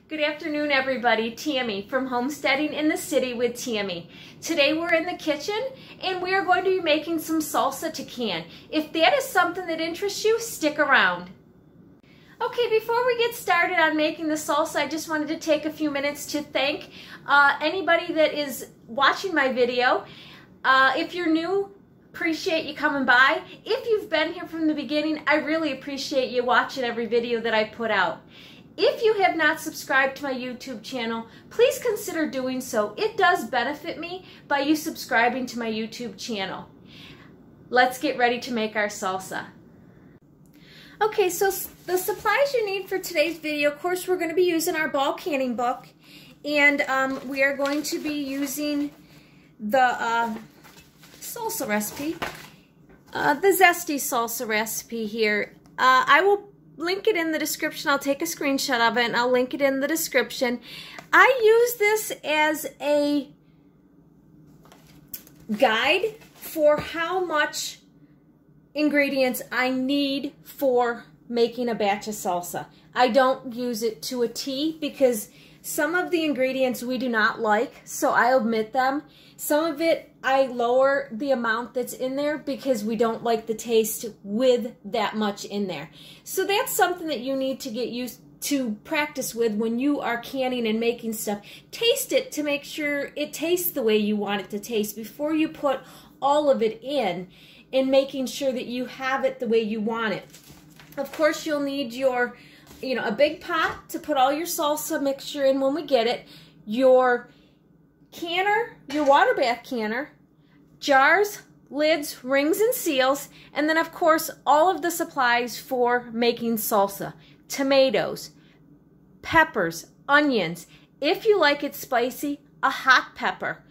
Good afternoon, everybody. Tammy from Homesteading in the City with Tammy. Today we're in the kitchen and we are going to be making some salsa to can. If that is something that interests you, stick around. Okay, before we get started on making the salsa, I just wanted to take a few minutes to thank anybody that is watching my video. If you're new, appreciate you coming by. If you've been here from the beginning, I really appreciate you watching every video that I put out. If you have not subscribed to my YouTube channel, please consider doing so. It does benefit me by you subscribing to my YouTube channel. Let's get ready to make our salsa. Okay, so the supplies you need for today's video, of course, we're going to be using our ball canning book, and we are going to be using the salsa recipe, the zesty salsa recipe here. I will link it in the description. I'll take a screenshot of it and I'll link it in the description. I use this as a guide for how much ingredients I need for making a batch of salsa. I don't use it to a T because some of the ingredients we do not like, so I omit them. Some of it I lower the amount that's in there because we don't like the taste with that much in there. So that's something that you need to get used to practice with when you are canning and making stuff. Taste it to make sure it tastes the way you want it to taste before you put all of it in, and making sure that you have it the way you want it. Of course, you'll need your, a big pot to put all your salsa mixture in when we get it, your canner, your water bath canner, jars, lids, rings, and seals, and then of course all of the supplies for making salsa. Tomatoes, peppers, onions, if you like it spicy, a hot pepper,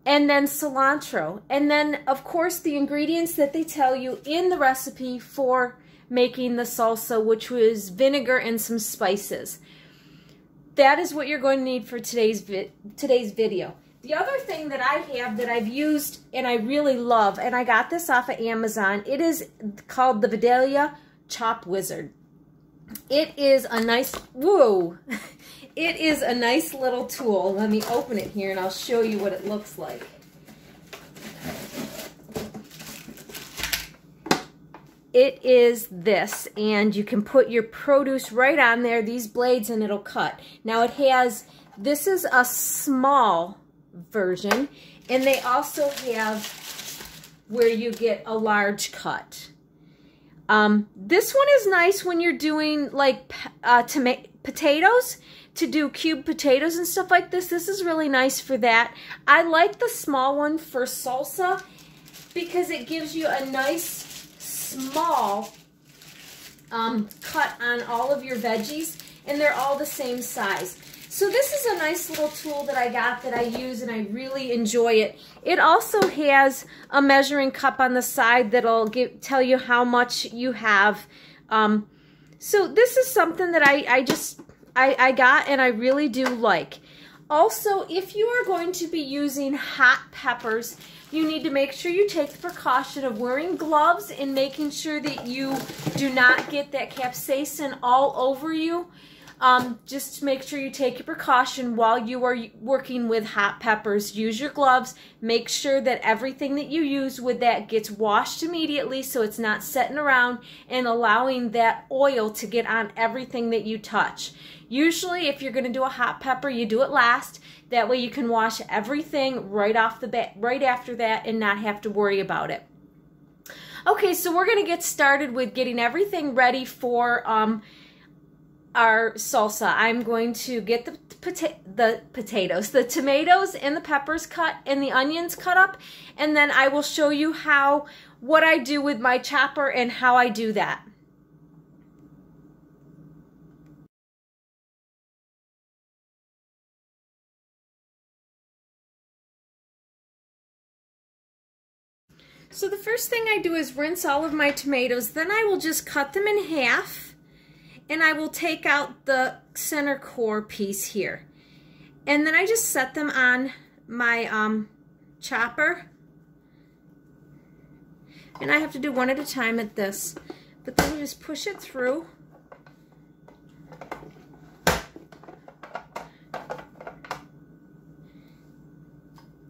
and then cilantro, and then of course the ingredients that they tell you in the recipe for making the salsa, which was vinegar and some spices. That is what you're going to need for today's video. The other thing that I have that I've used and I really love, and I got this off of Amazon, it is called the Vidalia Chop Wizard. It is a nice, it is a nice little tool. Let me open it here and I'll show you what it looks like. It is this, and you can put your produce right on there, these blades, and it'll cut. Now it has, this is a small version, and they also have where you get a large cut. This one is nice when you're doing like potatoes, to do cubed potatoes and stuff like this. This is really nice for that. I like the small one for salsa because it gives you a nice small cut on all of your veggies, and they're all the same size. So this is a nice little tool that I got that I use and I really enjoy it. It also has a measuring cup on the side that'll tell you how much you have. So this is something that I got and I really do like. Also, if you are going to be using hot peppers, you need to make sure you take the precaution of wearing gloves and making sure that you do not get that capsaicin all over you. Just make sure you take your precaution while you are working with hot peppers. Use your gloves. Make sure that everything that you use with that gets washed immediately so it's not sitting around and allowing that oil to get on everything that you touch. Usually, if you're going to do a hot pepper, you do it last. That way you can wash everything right off the bat, right after that, and not have to worry about it. Okay, so we're going to get started with getting everything ready for our salsa. I'm going to get the potatoes, the tomatoes and the peppers cut and the onions cut up, and then I will show you what I do with my chopper and how I do that. So the first thing I do is rinse all of my tomatoes. Then I will just cut them in half, and I will take out the center core piece here. And then I just set them on my chopper. And I have to do one at a time at this. But then you just push it through.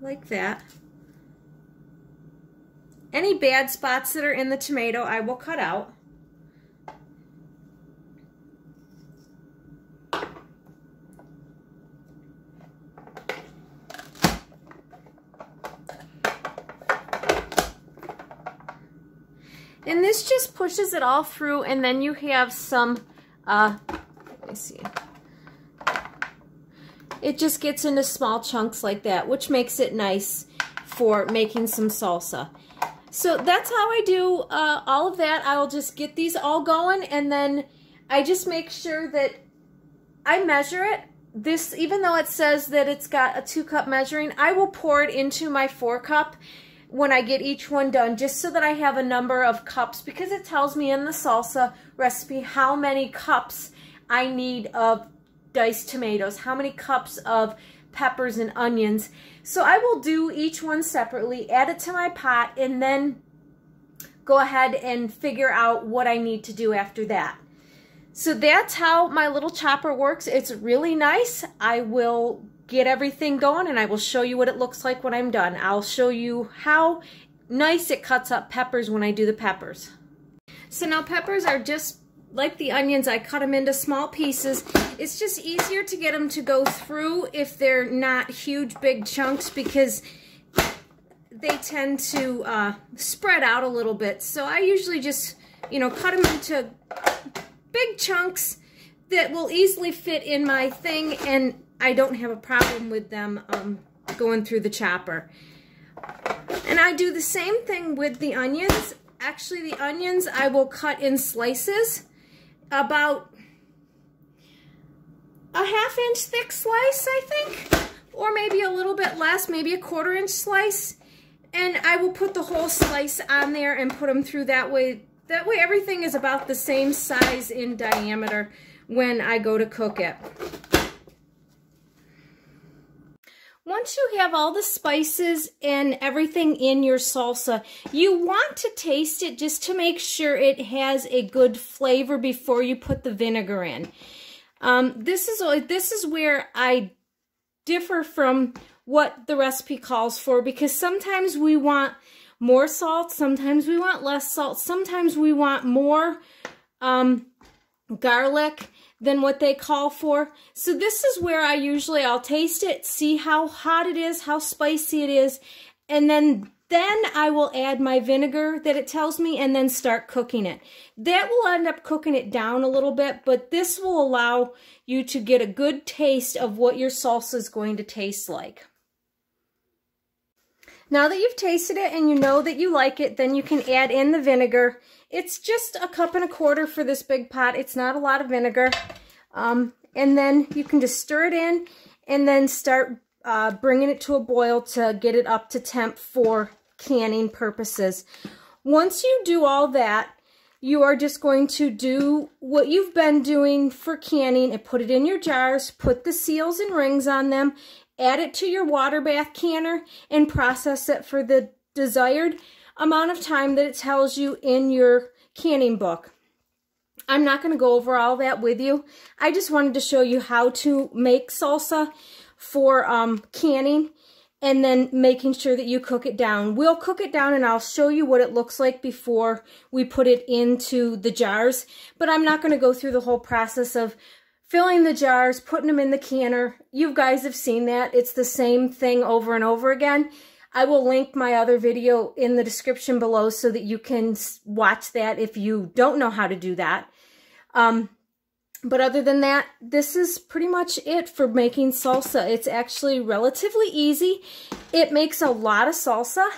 like that. Any bad spots that are in the tomato, I will cut out. And this just pushes it all through, and then you have some, let me see. It just gets into small chunks like that, which makes it nice for making some salsa. So that's how I do all of that. I'll just get these all going, and then I just make sure that I measure it. This, even though it says that it's got a 2-cup measuring, I will pour it into my 4-cup when I get each one done, just so that I have a number of cups, because it tells me in the salsa recipe how many cups I need of diced tomatoes, how many cups of peppers and onions. So I will do each one separately, add it to my pot, and then go ahead and figure out what I need to do after that. So that's how my little chopper works. It's really nice. I will get everything going, and I will show you what it looks like when I'm done. I'll show you how nice it cuts up peppers when I do the peppers. So now peppers are just like the onions. I cut them into small pieces. It's just easier to get them to go through if they're not huge big chunks, because they tend to spread out a little bit. So I usually just, you know, cut them into big chunks that will easily fit in my thing, and I don't have a problem with them going through the chopper. And I do the same thing with the onions. Actually, the onions I will cut in slices, about a 1/2 inch thick slice, I think, or maybe a little bit less, maybe a 1/4 inch slice. And I will put the whole slice on there and put them through that way. That way everything is about the same size in diameter when I go to cook it. Once you have all the spices and everything in your salsa, you want to taste it just to make sure it has a good flavor before you put the vinegar in. This is where I differ from what the recipe calls for, because sometimes we want more salt, sometimes we want less salt, sometimes we want more garlic than what they call for. So this is where I'll taste it, see how hot it is, how spicy it is, and then I will add my vinegar that it tells me, and then start cooking it. That will end up cooking it down a little bit, but this will allow you to get a good taste of what your salsa is going to taste like. Now that you've tasted it and you know that you like it, then you can add in the vinegar. It's just 1.25 cups for this big pot. It's not a lot of vinegar. And then you can just stir it in, and then start bringing it to a boil to get it up to temp for canning purposes. Once you do all that, you are just going to do what you've been doing for canning and put it in your jars, put the seals and rings on them, add it to your water bath canner, and process it for the desired amount of time that it tells you in your canning book. I'm not going to go over all that with you. I just wanted to show you how to make salsa for canning, and then making sure that you cook it down. We'll cook it down, and I'll show you what it looks like before we put it into the jars. But I'm not going to go through the whole process of filling the jars, putting them in the canner. You guys have seen that. It's the same thing over and over again. I will link my other video in the description below so that you can watch that if you don't know how to do that. But other than that, this is pretty much it for making salsa. It's actually relatively easy. It makes a lot of salsa.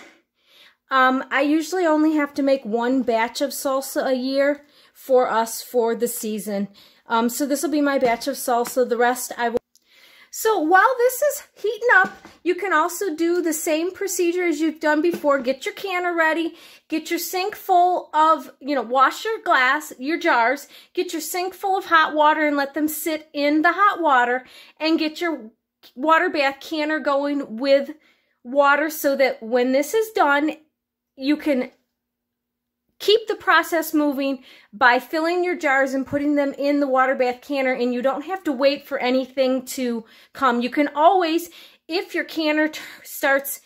I usually only have to make 1 batch of salsa a year for us for the season. So this will be my batch of salsa. The rest I will. So while this is heating up, you can also do the same procedure as you've done before. Get your canner ready. Get your sink full of, wash your glass, your jars. Get your sink full of hot water and let them sit in the hot water. And get your water bath canner going with water so that when this is done, you can keep the process moving by filling your jars and putting them in the water bath canner, and you don't have to wait for anything to come. You can always, if your canner starts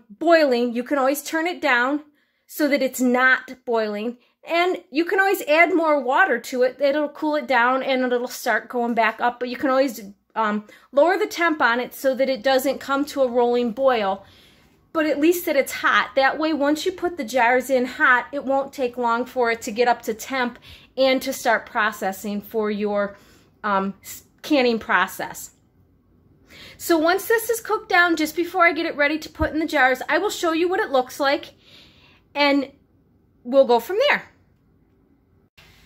boiling, you can always turn it down so that it's not boiling. And you can always add more water to it. It'll cool it down and it'll start going back up. But you can always lower the temp on it so that it doesn't come to a rolling boil. But at least that it's hot. That way, once you put the jars in hot, it won't take long for it to get up to temp and to start processing for your canning process. So once this is cooked down, just before I get it ready to put in the jars, I will show you what it looks like, and we'll go from there.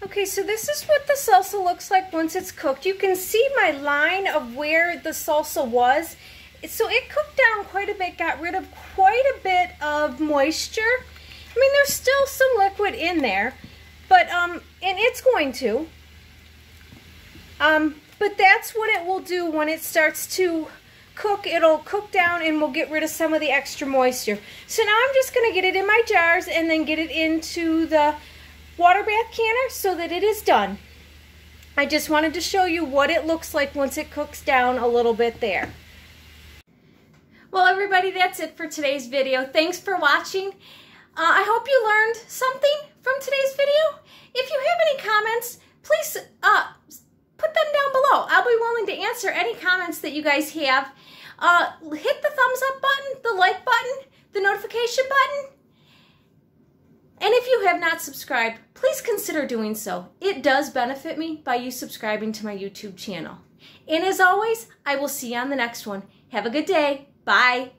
Okay, so this is what the salsa looks like once it's cooked. You can see my line of where the salsa was. So it cooked down quite a bit, got rid of quite a bit of moisture. I mean, there's still some liquid in there, but, and it's going to. But that's what it will do when it starts to cook. It'll cook down and we'll get rid of some of the extra moisture. So now I'm just going to get it in my jars and then get it into the water bath canner so that it is done. I just wanted to show you what it looks like once it cooks down a little bit there. Well, everybody, that's it for today's video. Thanks for watching. I hope you learned something from today's video. If you have any comments, please put them down below. I'll be willing to answer any comments that you guys have. Hit the thumbs up button, the like button, the notification button. And if you have not subscribed, please consider doing so. It does benefit me by you subscribing to my YouTube channel. And as always, I will see you on the next one. Have a good day. Bye.